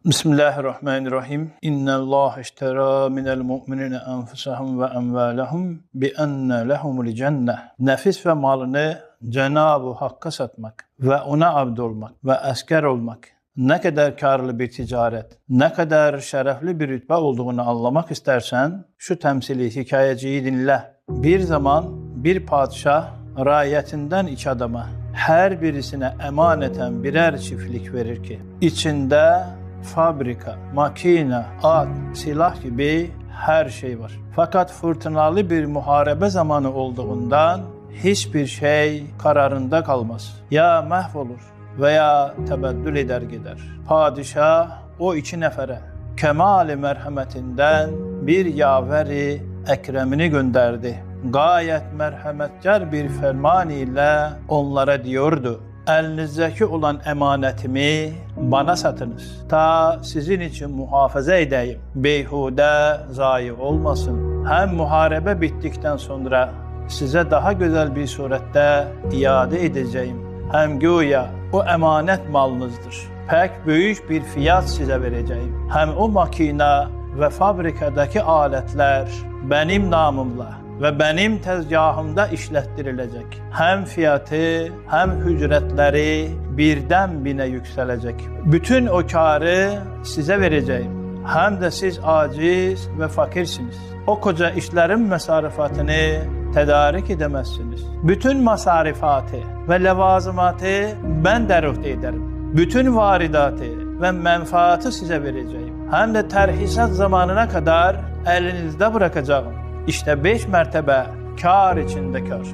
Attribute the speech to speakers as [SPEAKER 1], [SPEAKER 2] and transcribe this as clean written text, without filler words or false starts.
[SPEAKER 1] Bismillahirrahmanirrahim. İnnallâhe işterâ minel mu'minine enfusahum ve emvâlehum bi enne lehumul cenneh. Nefis ve malını Cenab-ı Hakk'a satmak ve ona abd olmak ve asker olmak ne kadar karlı bir ticaret, ne kadar şerefli bir rütbe olduğunu anlamak istersen şu temsili hikayeciyi dinle. Bir zaman bir padişah raiyetinden 2 adama her birisine emaneten birer çiftlik verir ki içinde fabrika, makine, at, silah gibi her şey var. Fakat fırtınalı bir muharebe zamanı olduğundan hiçbir şey kararında kalmaz. Ya mahvolur veya tebeddül eder gider. Padişah o 2 nefere kemal-i merhametinden bir yaveri Ekrem'ini gönderdi. Gayet merhametkar bir ferman ile onlara diyordu: elinizdeki olan emanetimi bana satınız. Ta sizin için muhafaza edeyim. Beyhude zayi olmasın. Hem muharebe bittikten sonra size daha güzel bir surette iade edeceğim. Hem güya o emanet malınızdır. Pek büyük bir fiyat size vereceğim. Hem o makine ve fabrikadaki aletler benim namımla ve benim tezgahımda işlettirilecek. Hem fiyatı hem ücretleri birden 1000'e yükselecek. Bütün o karı size vereceğim. Hem de siz aciz ve fakirsiniz. O koca işlerin mesarifatını tedarik edemezsiniz. Bütün masarifatı ve levazımatı ben derut ederim. Bütün varidatı ve menfaatı size vereceğim. Hem de terhisat zamanına kadar elinizde bırakacağım. İşte 5 mertebe kar içinde kar.